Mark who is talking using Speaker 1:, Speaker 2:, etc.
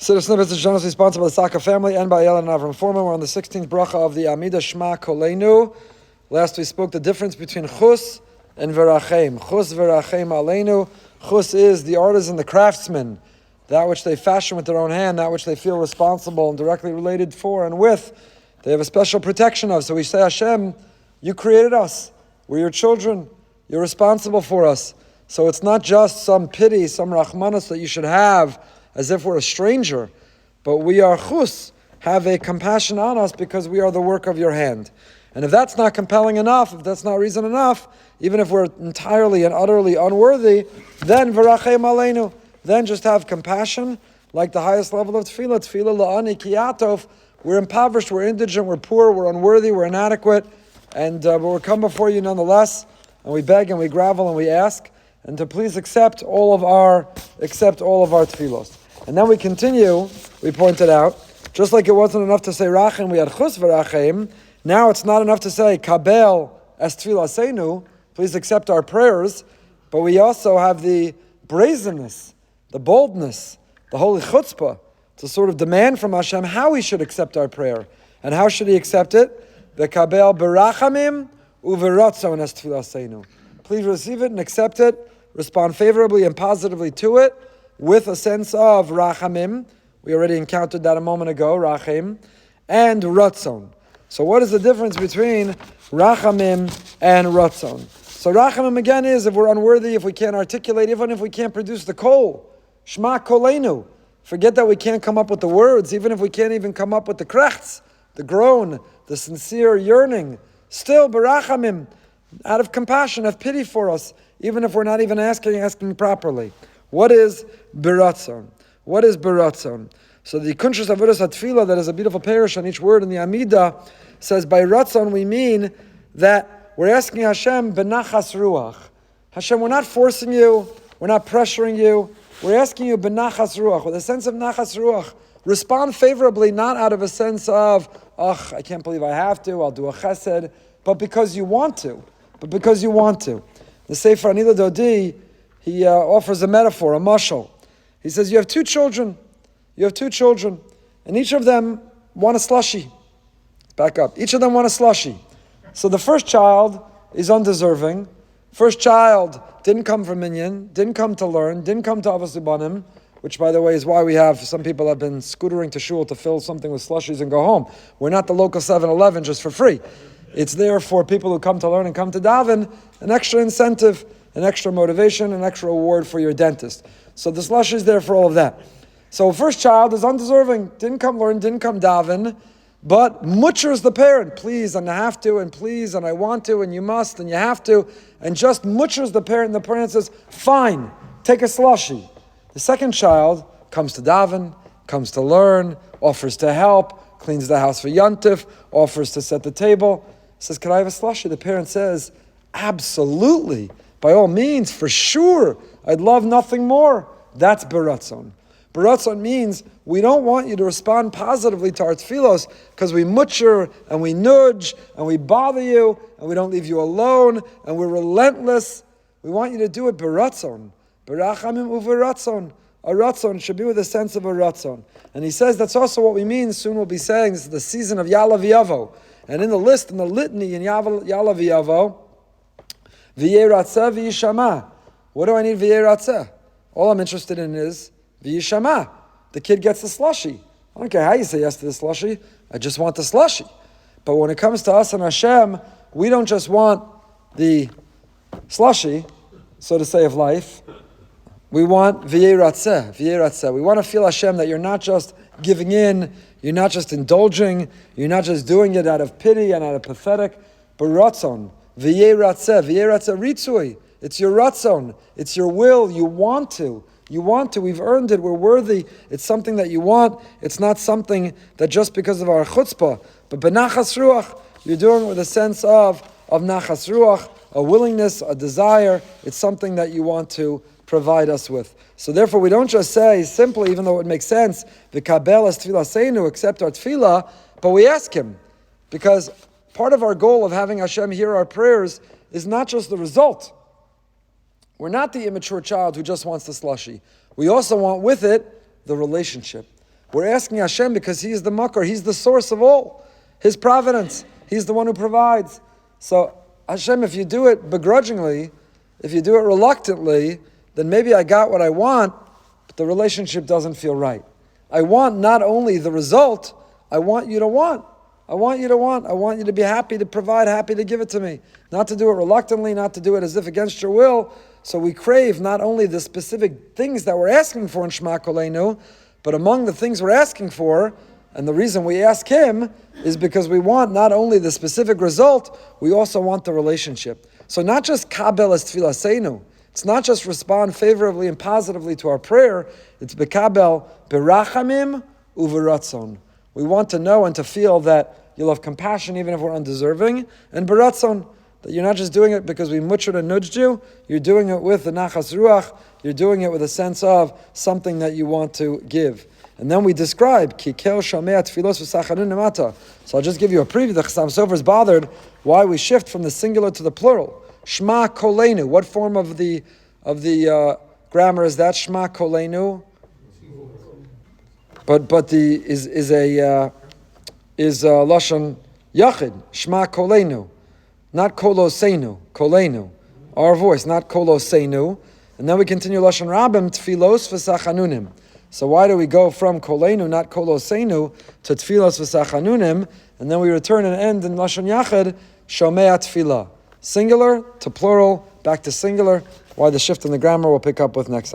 Speaker 1: Siddur Snippets is generously sponsored by the Saka family and by Ellen and Avram Foreman. We're on the 16th bracha of the Amida, Shema, Koleinu. Last we spoke the difference between chus and verachem. Chus verachem aleinu. Chus is the artisan, the craftsman, that which they fashion with their own hand, that which they feel responsible and directly related for and with. They have a special protection of. So we say, Hashem, you created us. We're your children. You're responsible for us. So it's not just some pity, some rachmanas that you should have as if we're a stranger, but we are chus, have a compassion on us because we are the work of your hand. And if that's not compelling enough, if that's not reason enough, even if we're entirely and utterly unworthy, then v'rachem aleinu, then just have compassion, like the highest level of tefillah, tefillah la'ani kiyatov. We're impoverished, we're indigent, we're poor, we're unworthy, we're inadequate, but we come before you nonetheless, and we beg and we grovel and we ask, and to please accept all of our tefillos. And then we continue, we pointed out, just like it wasn't enough to say rachem, we had chus v'rachem. Now it's not enough to say kabel es tefillasenu, please accept our prayers, but we also have the brazenness, the boldness, the holy chutzpah, to sort of demand from Hashem how He should accept our prayer. And how should He accept it? The kabel berachamim uveratzon es tefillasenu. Please receive it and accept it, respond favorably and positively to it, with a sense of rachamim. We already encountered that a moment ago, rachim, and ratzon. So what is the difference between rachamim and ratzon? So rachamim again is if we're unworthy, if we can't articulate, even if we can't produce the kol. Shema Koleinu. Forget that we can't come up with the words, even if we can't even come up with the krechts, the groan, the sincere yearning. Still, barachamim, out of compassion, have pity for us, even if we're not even asking properly. What is biratzon? What is biratzon? So the Kunshas Avodas HaTfilah, that is a beautiful parish on each word in the Amida, says by ratzon we mean that we're asking Hashem benachas ruach. Hashem, we're not forcing you, we're not pressuring you, we're asking you benachas ruach, with a sense of nachas ruach. Respond favorably, not out of a sense of, I can't believe I have to, I'll do a chesed, but because you want to. The Sefer Anila Dodi, he offers a metaphor, a mashal. He says, you have two children, and each of them want a slushie. Back up. Each of them want a slushie. So the first child is undeserving. First child didn't come from Minyan, didn't come to learn, didn't come to Avos Ubanim, which, by the way, is why we have some people have been scootering to shul to fill something with slushies and go home. We're not the local 7-Eleven just for free. It's there for people who come to learn and come to daven, an extra incentive, an extra motivation, an extra reward for your dentist. So the slushie is there for all of that. So first child is undeserving, didn't come learn, didn't come daven, but mutchers the parent, please, and I have to, and please, and I want to, and you must, and you have to, and just mutchers the parent, and the parent says, fine, take a slushie. The second child comes to daven, comes to learn, offers to help, cleans the house for Yantif, offers to set the table, says, can I have a slushie? The parent says, absolutely, by all means, for sure, I'd love nothing more. That's beratzon. Beratzon means we don't want you to respond positively to our tefillos because we mutcher and we nudge and we bother you and we don't leave you alone and we're relentless. We want you to do it beratzon. Berachamim uveratzon. A ratzon should be with a sense of a ratzon. And he says that's also what we mean. Soon we'll be saying this is the season of Ya'aleh V'yavo. And in the list, in the litany in Ya'aleh V'yavo, V'yeh ratzeh v'yishama. What do I need v'yeh ratzeh? All I'm interested in is v'yishama. The kid gets the slushie. I don't care how you say yes to the slushie. I just want the slushie. But when it comes to us and Hashem, we don't just want the slushie, so to say, of life. We want v'yeh ratzeh. We want to feel Hashem that you're not just giving in, you're not just indulging, you're not just doing it out of pity and out of pathetic, but ratzon. V'yeh ratzeh ritzui. It's your ratzon. It's your will. You want to. We've earned it. We're worthy. It's something that you want. It's not something that just because of our chutzpah. But benachas ruach, you're doing it with a sense of nachas ruach, a willingness, a desire. It's something that you want to provide us with. So therefore, we don't just say simply, even though it makes sense, v'kabel es tefillasenu, accept our tefillah, but we ask Him. Because part of our goal of having Hashem hear our prayers is not just the result. We're not the immature child who just wants the slushie. We also want with it the relationship. We're asking Hashem because He is the makor, He's the source of all. His providence, He's the one who provides. So Hashem, if you do it begrudgingly, if you do it reluctantly, then maybe I got what I want, but the relationship doesn't feel right. I want not only the result, I want you to want. I want you to want. I want you to be happy to provide, happy to give it to me. Not to do it reluctantly, not to do it as if against your will. So we crave not only the specific things that we're asking for in Shema Koleinu, but among the things we're asking for, and the reason we ask Him is because we want not only the specific result, we also want the relationship. So not just kabel es tfilaseinu. It's not just respond favorably and positively to our prayer. It's bekabel berachamim uveratzon. We want to know and to feel that you'll have compassion even if we're undeserving, and beratzon, that you're not just doing it because we mutchered and nudged you, you're doing it with the nachas ruach, you're doing it with a sense of something that you want to give. And then we describe kikel shamei tfilos v'sachanun nemata. So I'll just give you a preview. The Chassam Sofer is bothered why we shift from the singular to the plural. Shema Koleinu. What form of the grammar is that? Shema Koleinu. But the is lashon yachid. Shema Koleinu, not koloseinu. Koleinu, our voice, not koloseinu. And then we continue lashon rabim tfilos v'sachanunim. So why do we go from Koleinu, not koloseinu, to tfilos v'sachanunim, and then we return and end in lashon yachid shomea tfilah. Singular to plural, back to singular. Why the shift in the grammar we'll pick up with next time.